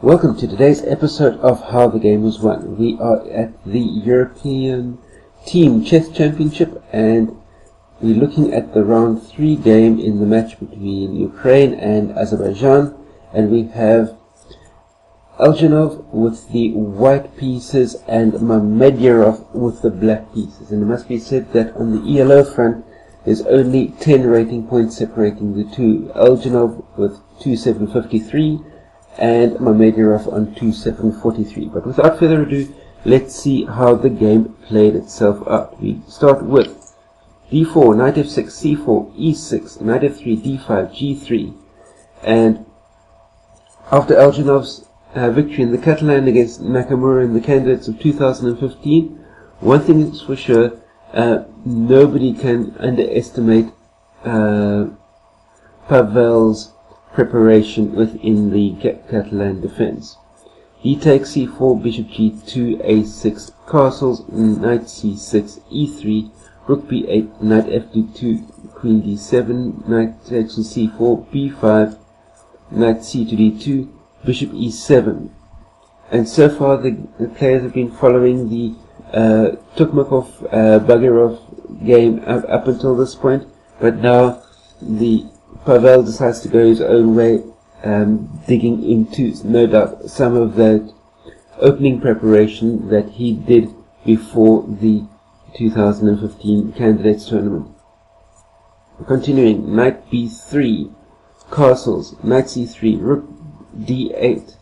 Welcome to today's episode of How the Game Was Won. We are at the European Team Chess Championship and we're looking at the round 3 game in the match between Ukraine and Azerbaijan, and we have Eljanov with the white pieces and Mamedyarov with the black pieces. And it must be said that on the ELO front there's only 10 rating points separating the two. Eljanov with 2753 and Mamedyarov on 2743. But without further ado, let's see how the game played itself out. We start with d4, knight f6, c4, e6, knight f3, d5, g3. And after Eljanov's victory in the Catalan against Nakamura in the candidates of 2015, one thing is for sure, nobody can underestimate Pavel's preparation within the Catalan defense. D takes c4, bishop g2, a6, castles, knight c6, e3, rook b8, knight f d2, queen d7, knight takes on c4, b5, knight c to d2, bishop e7. And so far the players have been following the Mamedyarov game up until this point, but now Pavel decides to go his own way, digging into, no doubt, some of that opening preparation that he did before the 2015 candidates tournament. Continuing, knight b3, castles, knight c3, rook d8,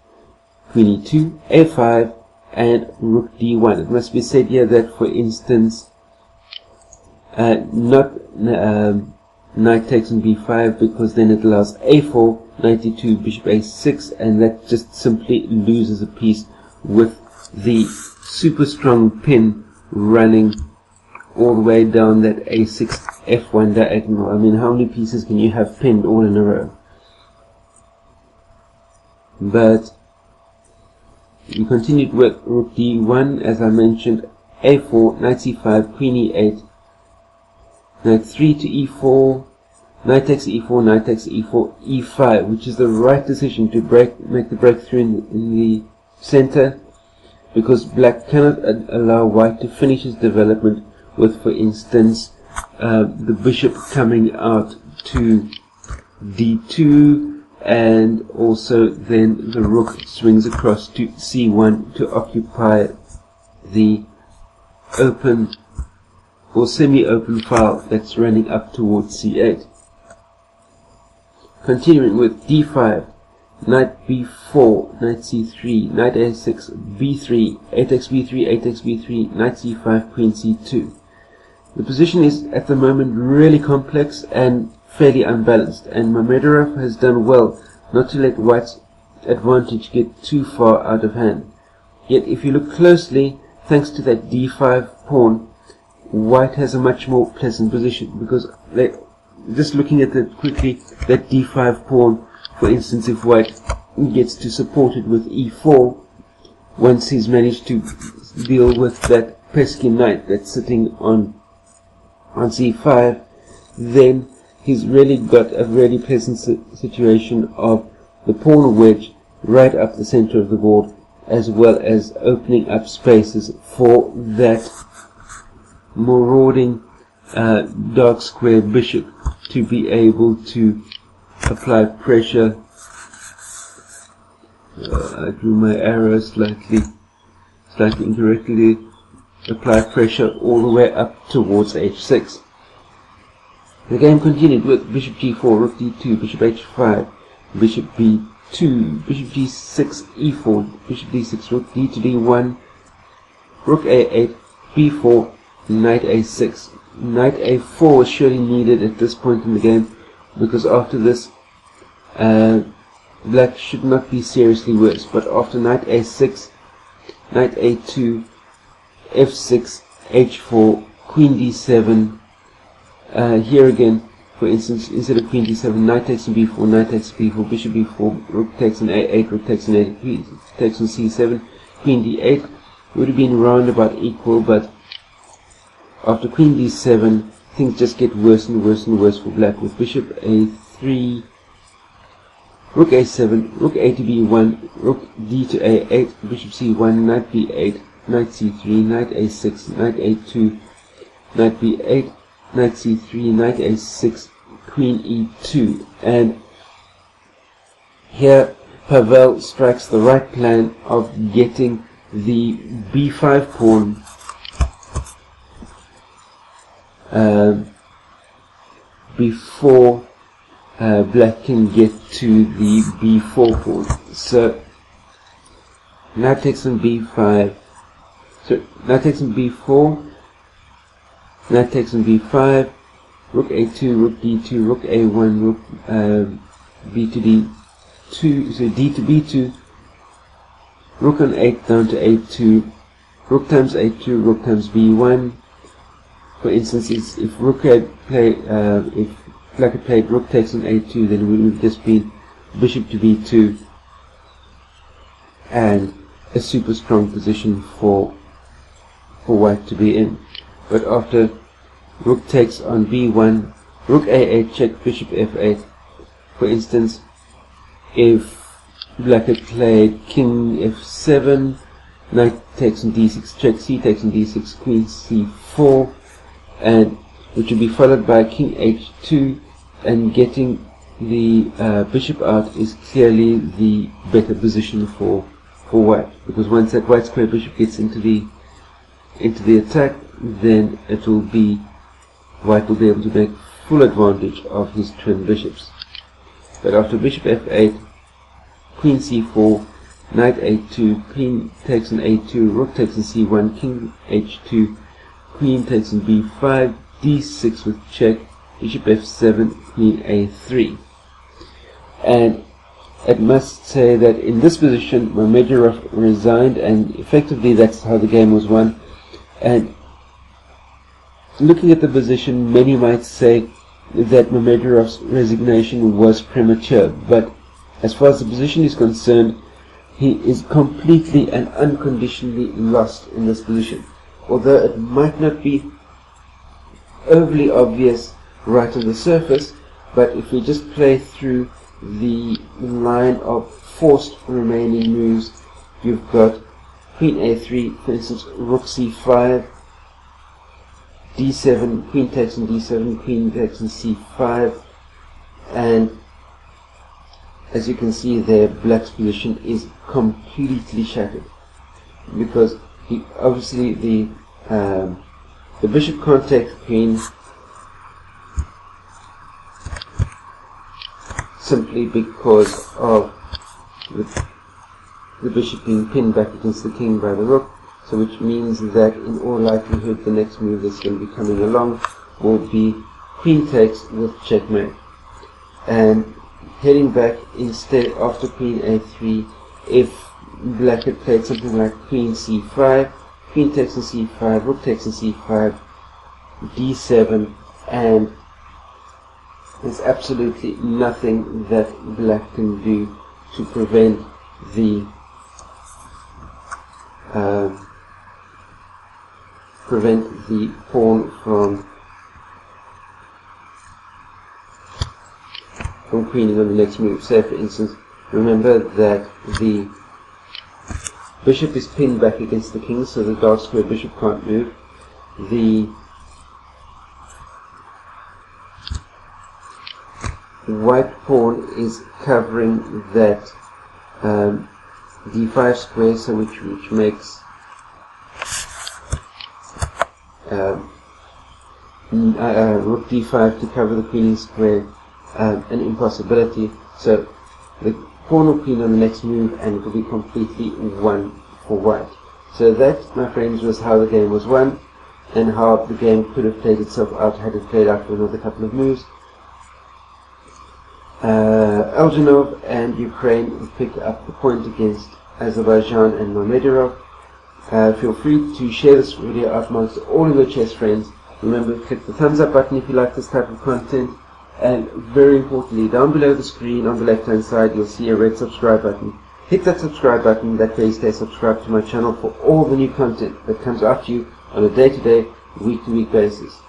queen e2, a5, and rook d1. It must be said here that, for instance, not knight takes on b5, because then it allows a4, knight d2, bishop a6, and that just simply loses a piece with the super strong pin running all the way down that a6 f1 diagonal. I mean, how many pieces can you have pinned all in a row? But we continued with rook d1, as I mentioned, a4, knight c5, queen e8, knight 3 to e4, knight takes e4, knight takes e4, e5, which is the right decision to make the breakthrough in the center, because black cannot allow white to finish his development with, for instance, the bishop coming out to d2, and also then the rook swings across to c1 to occupy the open or semi-open file that's running up towards c8. Continuing with d5, knight b4, knight c3, knight a6, b3, a takes b3, a takes b3, knight c5, queen c2. The position is at the moment really complex and fairly unbalanced, and Mamedyarov has done well not to let white's advantage get too far out of hand. Yet if you look closely, thanks to that d5 pawn, white has a much more pleasant position, because just looking at that quickly, that d5 pawn, for instance, if white gets to support it with e4, once he's managed to deal with that pesky knight that's sitting on c5, then he's really got a really pleasant situation of the pawn wedge right up the center of the board, as well as opening up spaces for that marauding dark square bishop to be able to apply pressure. I drew my arrow slightly incorrectly. Apply pressure all the way up towards h6. The game continued with bishop g4, rook d2, bishop h5, bishop b2, bishop g6, e4, bishop d6, rook d to d1, rook a8, b4, knight a6. Knight a4 was surely needed at this point in the game, because after this, black should not be seriously worse. But after knight a6, knight a2, f6, h4, queen d7, here again, for instance, instead of queen d7, knight takes on b4, knight takes b4, bishop b4, rook takes on a8, rook takes on a8, queen takes on c7, queen d8, would have been round about equal, but after queen d7, things just get worse and worse and worse for black, with bishop a3, rook a7, rook a to b1, rook d to a8, bishop c1, knight b8, knight c3, knight a6, knight a2, knight b8, knight c3, knight a6, queen e2. And here Pavel strikes the right plan of getting the b5 pawn before black can get to the b4 pawn. So knight takes on b5, so knight takes on b4, knight takes on b5, rook a2, rook d2, rook a1, rook b to d2, so d to b2, rook on 8 down to a2, rook times a2, rook times b1. For instance, if rook had played, if black had played rook takes on a2, then it would have just been bishop to b2, and a super strong position for white to be in. But after rook takes on b1, rook a8 check, bishop f8. For instance, if black had played king f7, knight takes on d6 check, c takes on d6, queen c4, and which would be followed by king h2, and getting the bishop out is clearly the better position for white, because once that white square bishop gets into the attack, then it will be white will be able to make full advantage of his twin bishops. But after bishop f8, queen c4, knight a2, queen takes on a2, rook takes on c1, king h2, queen takes on b5, d6 with check, bishop f7, queen a3. And it must say that in this position Mamedyarov resigned, and effectively that's how the game was won. And looking at the position, many might say that Mamedyarov's resignation was premature, but as far as the position is concerned, he is completely and unconditionally lost in this position. Although it might not be overly obvious right on the surface, but if we just play through the line of forced remaining moves, you've got queen a3, for instance, rook c5, d7, queen takes on d7, queen takes on c5, and as you can see there, black's position is completely shattered, because obviously the bishop can't take the queen, simply because of the bishop being pinned back against the king by the rook. So which means that in all likelihood the next move that's going to be coming along will be queen takes with checkmate. And heading back instead after queen a3, if black had played something like queen c5, queen takes on c5, rook takes on c5, d7, and there's absolutely nothing that black can do to prevent the pawn from queening on the next move. Say for instance, remember that the bishop is pinned back against the king, so the dark square bishop can't move. The white pawn is covering that d5 square, so which makes rook d5 to cover the queen square an impossibility. So the pawn will queen on the next move, and it will be completely won for white. So that, my friends, was how the game was won, and how the game could have played itself out had it played out for another couple of moves. Eljanov and Ukraine picked up the point against Azerbaijan and Mamedyarov. Feel free to share this video out amongst all of your chess friends. Remember, click the thumbs up button if you like this type of content, and very importantly, down below the screen on the left hand side you'll see a red subscribe button. Hit that subscribe button, that way you stay subscribed to my channel for all the new content that comes out to you on a day-to-day, week-to-week basis.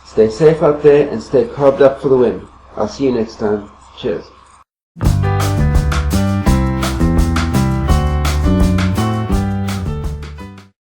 Stay safe out there and stay carved up for the win. I'll see you next time. Cheers.